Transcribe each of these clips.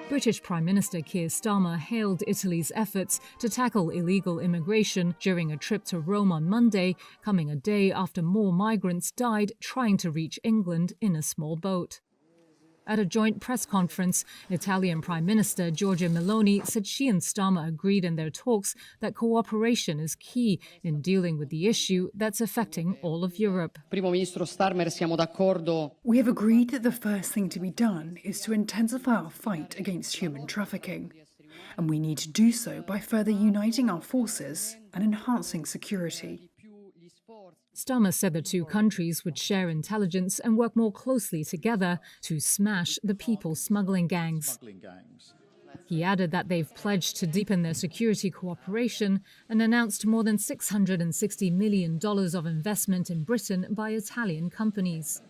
British Prime Minister Keir Starmer hailed Italy's efforts to tackle illegal immigration during a trip to Rome on Monday, coming a day after more migrants died trying to reach England in a small boat. At a joint press conference, Italian Prime Minister Giorgia Meloni said she and Starmer agreed in their talks that cooperation is key in dealing with the issue that's affecting all of Europe. We have agreed that the first thing to be done is to intensify our fight against human trafficking. And we need to do so by further uniting our forces and enhancing security. Starmer said the two countries would share intelligence and work more closely together to smash the people smuggling gangs. He added that they've pledged to deepen their security cooperation and announced more than $660 million of investment in Britain by Italian companies.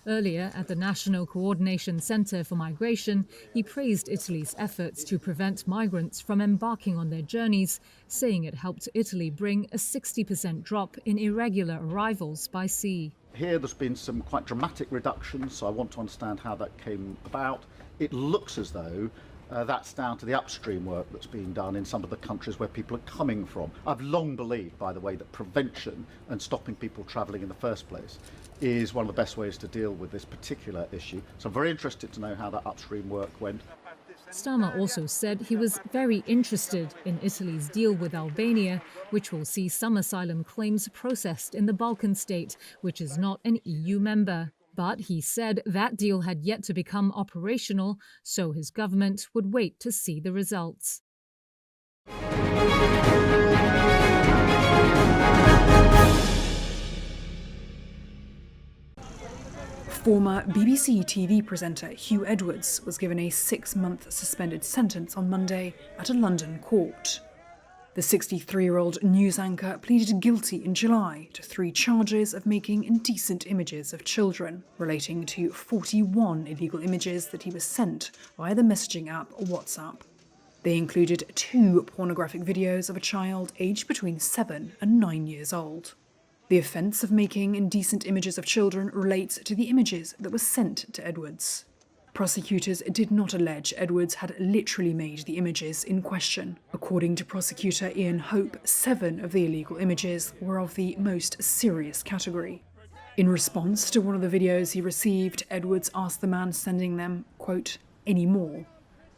Earlier, at the National Coordination Centre for Migration, he praised Italy's efforts to prevent migrants from embarking on their journeys, saying it helped Italy bring a 60% drop in irregular arrivals by sea. Here there's been some quite dramatic reductions, so I want to understand how that came about. It looks as though that's down to the upstream work that's being done in some of the countries where people are coming from. I've long believed, by the way, that prevention and stopping people travelling in the first place is one of the best ways to deal with this particular issue. So I'm very interested to know how that upstream work went. Starmer also said he was very interested in Italy's deal with Albania, which will see some asylum claims processed in the Balkan state, which is not an EU member. But he said that deal had yet to become operational, so his government would wait to see the results. Former BBC TV presenter Hugh Edwards was given a 6-month suspended sentence on Monday at a London court. The 63-year-old news anchor pleaded guilty in July to 3 charges of making indecent images of children, relating to 41 illegal images that he was sent via the messaging app WhatsApp. They included 2 pornographic videos of a child aged between 7 and 9 years old. The offence of making indecent images of children relates to the images that were sent to Edwards. Prosecutors did not allege Edwards had literally made the images in question. According to prosecutor Ian Hope, 7 of the illegal images were of the most serious category. In response to one of the videos he received, Edwards asked the man sending them, quote, "any more?"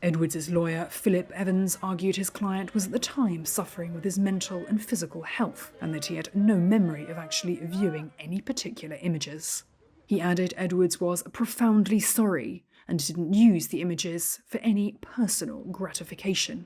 Edwards' lawyer, Philip Evans, argued his client was at the time suffering with his mental and physical health and that he had no memory of actually viewing any particular images. He added Edwards was profoundly sorry and didn't use the images for any personal gratification.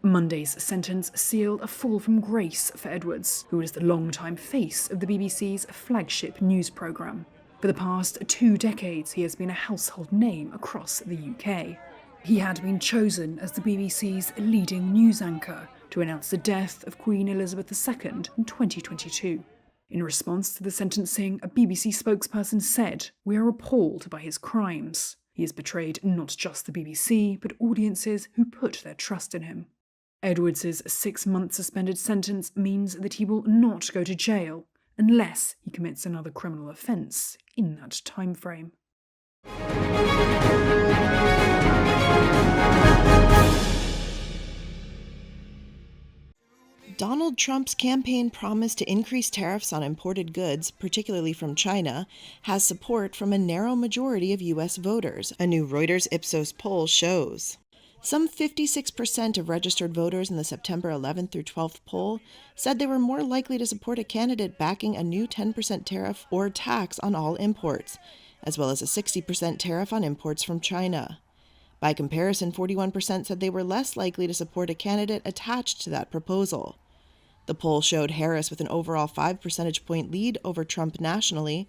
Monday's sentence sealed a fall from grace for Edwards, who is the longtime face of the BBC's flagship news programme. For the past 2 decades, he has been a household name across the UK. He had been chosen as the BBC's leading news anchor to announce the death of Queen Elizabeth II in 2022. In response to the sentencing, a BBC spokesperson said, "We are appalled by his crimes. He has betrayed not just the BBC, but audiences who put their trust in him." Edwards' 6-month suspended sentence means that he will not go to jail unless he commits another criminal offence in that timeframe. Donald Trump's campaign promise to increase tariffs on imported goods, particularly from China, has support from a narrow majority of U.S. voters, a new Reuters Ipsos poll shows. Some 56% of registered voters in the September 11th through 12th poll said they were more likely to support a candidate backing a new 10% tariff or tax on all imports, as well as a 60% tariff on imports from China. By comparison, 41% said they were less likely to support a candidate attached to that proposal. The poll showed Harris with an overall 5 percentage point lead over Trump nationally,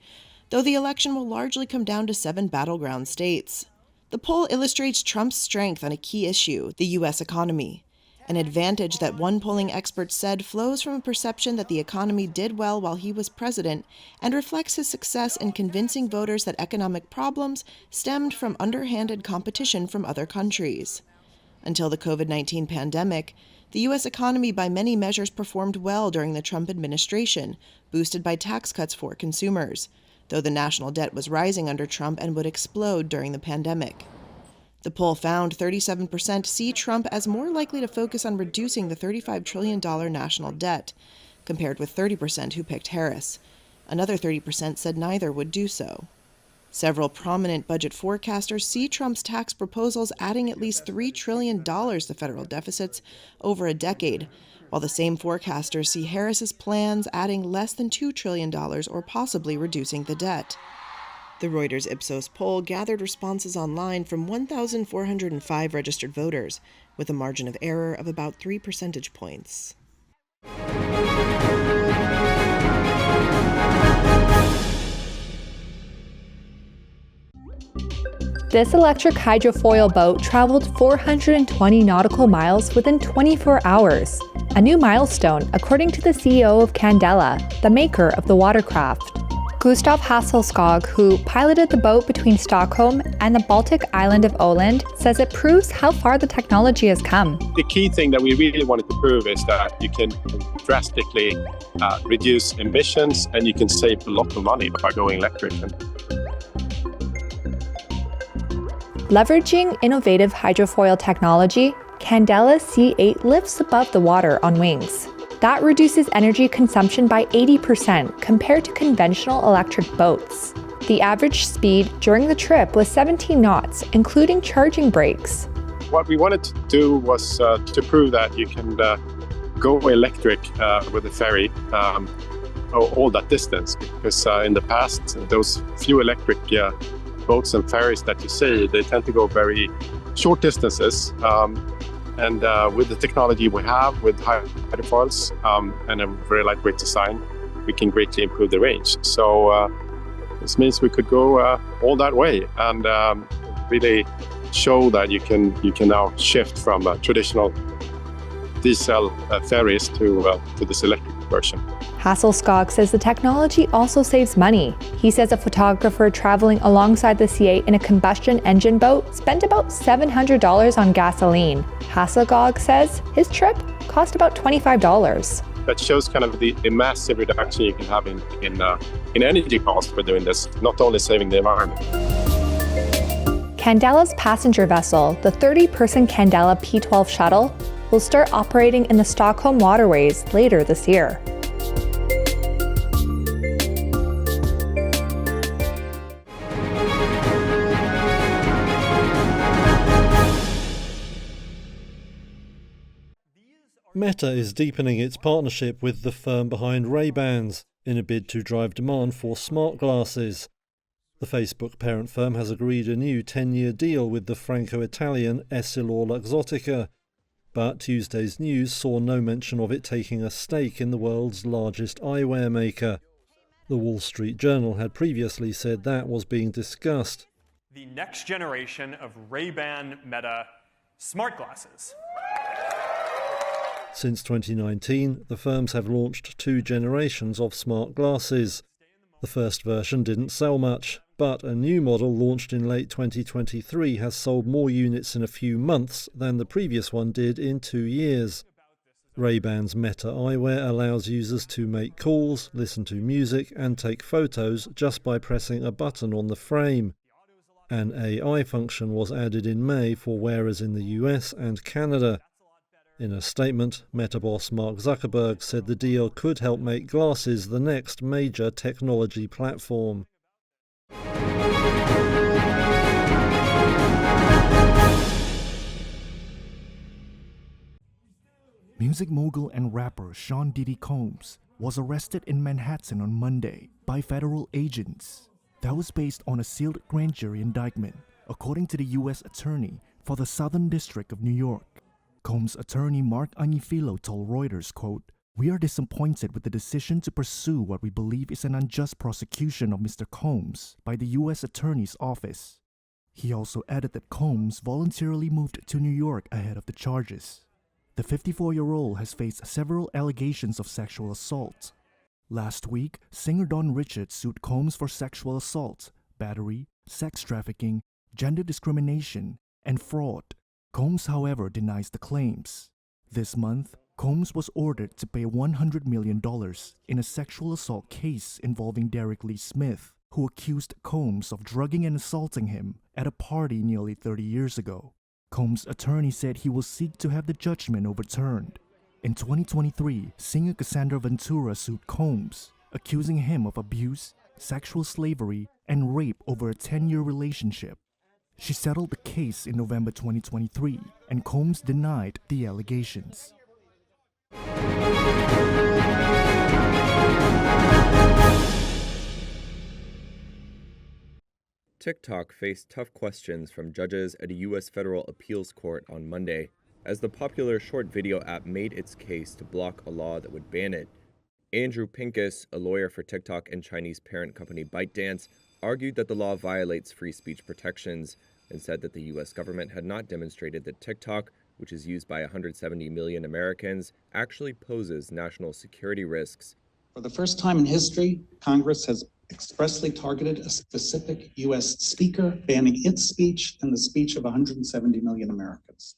though the election will largely come down to 7 battleground states. The poll illustrates Trump's strength on a key issue, the U.S. economy, an advantage that one polling expert said flows from a perception that the economy did well while he was president and reflects his success in convincing voters that economic problems stemmed from underhanded competition from other countries. Until the COVID-19 pandemic, the U.S. economy by many measures performed well during the Trump administration, boosted by tax cuts for consumers, though the national debt was rising under Trump and would explode during the pandemic. The poll found 37% see Trump as more likely to focus on reducing the $35 trillion national debt, compared with 30% who picked Harris. Another 30% said neither would do so. Several prominent budget forecasters see Trump's tax proposals adding at least $3 trillion to federal deficits over a decade, while the same forecasters see Harris's plans adding less than $2 trillion or possibly reducing the debt. The Reuters Ipsos poll gathered responses online from 1,405 registered voters, with a margin of error of about 3 percentage points. This electric hydrofoil boat traveled 420 nautical miles within 24 hours, a new milestone according to the CEO of Candela, the maker of the watercraft. Gustav Hasselskog, who piloted the boat between Stockholm and the Baltic island of Åland, says it proves how far the technology has come. The key thing that we really wanted to prove is that you can drastically reduce emissions and you can save a lot of money by going electric. Leveraging innovative hydrofoil technology, Candela C8 lifts above the water on wings. That reduces energy consumption by 80% compared to conventional electric boats. The average speed during the trip was 17 knots, including charging brakes. What we wanted to do was to prove that you can go electric with a ferry all that distance, because in the past, those few electric boats and ferries that you see, they tend to go very short distances. And with the technology we have with hydrofoils and a very lightweight design, we can greatly improve the range. So this means we could go all that way and really show that you can now shift from traditional diesel ferries to this electric version. Hasselskog says the technology also saves money. He says a photographer traveling alongside the C8 in a combustion engine boat spent about $700 on gasoline. Hasselskog says his trip cost about $25. That shows kind of the massive reduction you can have in energy costs for doing this, not only saving the environment. Candela's passenger vessel, the 30-person Candela P12 shuttle, will start operating in the Stockholm waterways later this year. Meta is deepening its partnership with the firm behind Ray-Bans in a bid to drive demand for smart glasses. The Facebook parent firm has agreed a new 10-year deal with the Franco-Italian EssilorLuxottica, but Tuesday's news saw no mention of it taking a stake in the world's largest eyewear maker. The Wall Street Journal had previously said that was being discussed. The next generation of Ray-Ban Meta smart glasses. Since 2019, the firms have launched 2 generations of smart glasses. The first version didn't sell much, but a new model launched in late 2023 has sold more units in a few months than the previous one did in 2 years. Ray-Ban's Meta eyewear allows users to make calls, listen to music and take photos just by pressing a button on the frame. An AI function was added in May for wearers in the US and Canada. In a statement, Meta boss Mark Zuckerberg said the deal could help make glasses the next major technology platform. Music mogul and rapper Sean Diddy Combs was arrested in Manhattan on Monday by federal agents. That was based on a sealed grand jury indictment, according to the U.S. Attorney for the Southern District of New York. Combs' attorney Mark Agnifilo told Reuters, quote, "We are disappointed with the decision to pursue what we believe is an unjust prosecution of Mr. Combs by the U.S. Attorney's Office." He also added that Combs voluntarily moved to New York ahead of the charges. The 54-year-old has faced several allegations of sexual assault. Last week, singer Dawn Richards sued Combs for sexual assault, battery, sex trafficking, gender discrimination, and fraud. Combs, however, denies the claims. This month, Combs was ordered to pay $100 million in a sexual assault case involving Derek Lee Smith, who accused Combs of drugging and assaulting him at a party nearly 30 years ago. Combs' attorney said he will seek to have the judgment overturned. In 2023, singer Cassandra Ventura sued Combs, accusing him of abuse, sexual slavery, and rape over a 10-year relationship. She settled the case in November 2023, and Combs denied the allegations. TikTok faced tough questions from judges at a U.S. federal appeals court on Monday, as the popular short video app made its case to block a law that would ban it. Andrew Pincus, a lawyer for TikTok and Chinese parent company ByteDance, argued that the law violates free speech protections and said that the U.S. government had not demonstrated that TikTok, which is used by 170 million Americans, actually poses national security risks. For the first time in history, Congress has expressly targeted a specific U.S. speaker, banning its speech and the speech of 170 million Americans.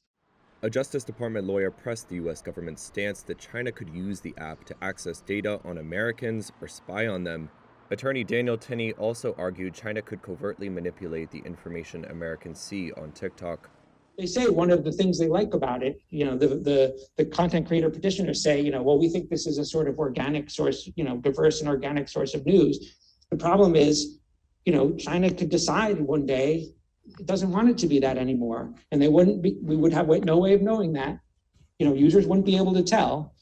A Justice Department lawyer pressed the U.S. government's stance that China could use the app to access data on Americans or spy on them. Attorney Daniel Tenney also argued China could covertly manipulate the information Americans see on TikTok. They say one of the things they like about it, the content creator petitioners say, well, we think this is a sort of organic source, diverse and organic source of news. The problem is, China could decide one day it doesn't want it to be that anymore, and we would have no way of knowing that. Users wouldn't be able to tell.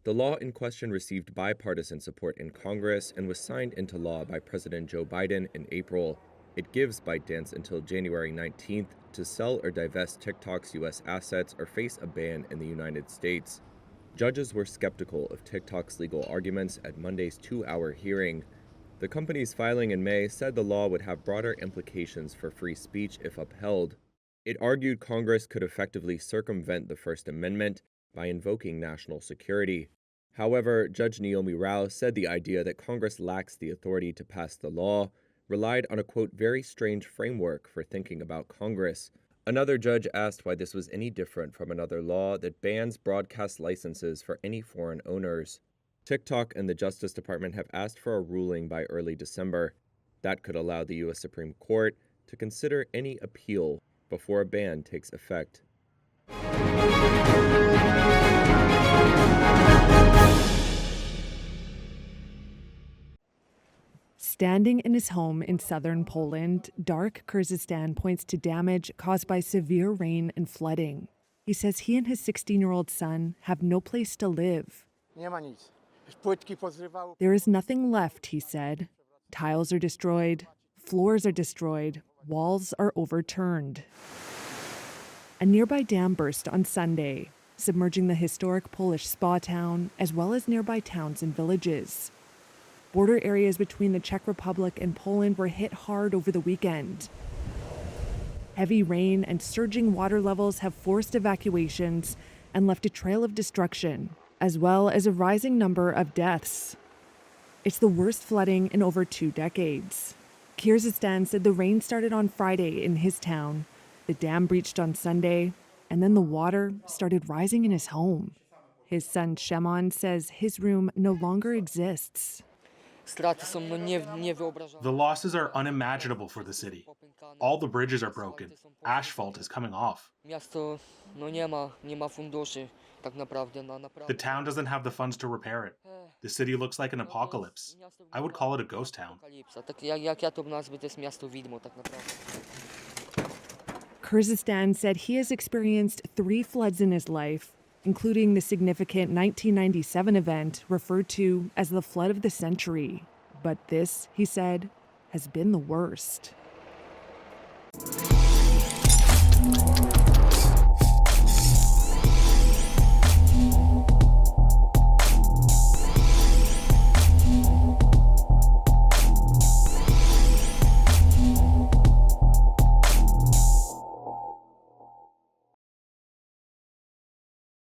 The law in question received bipartisan support in Congress and was signed into law by President Joe Biden in April. It gives ByteDance until January 19th to sell or divest TikTok's U.S. assets or face a ban in the United States. Judges were skeptical of TikTok's legal arguments at Monday's 2-hour hearing. The company's filing in May said the law would have broader implications for free speech if upheld. It argued Congress could effectively circumvent the First Amendment by invoking national security. However, Judge Naomi Rao said the idea that Congress lacks the authority to pass the law relied on a, quote, very strange framework for thinking about Congress. Another judge asked why this was any different from another law that bans broadcast licenses for any foreign owners. TikTok and the Justice Department have asked for a ruling by early December. That could allow the U.S. Supreme Court to consider any appeal before a ban takes effect. Standing in his home in southern Poland, Dark Kyrgyzstan points to damage caused by severe rain and flooding. He says he and his 16-year-old son have no place to live. There is nothing left, he said. Tiles are destroyed, floors are destroyed, walls are overturned. A nearby dam burst on Sunday, submerging the historic Polish spa town as well as nearby towns and villages. Border areas between the Czech Republic and Poland were hit hard over the weekend. Heavy rain and surging water levels have forced evacuations and left a trail of destruction, as well as a rising number of deaths. It's the worst flooding in over 2 decades. Kyrgyzstan said the rain started on Friday in his town, the dam breached on Sunday, and then the water started rising in his home. His son Shemon says his room no longer exists. The losses are unimaginable for the city. All the bridges are broken. Asphalt is coming off. The town doesn't have the funds to repair it. The city looks like an apocalypse. I would call it a ghost town. Kyrgyzstan said he has experienced 3 floods in his life, including the significant 1997 event referred to as the flood of the century. But this, he said, has been the worst.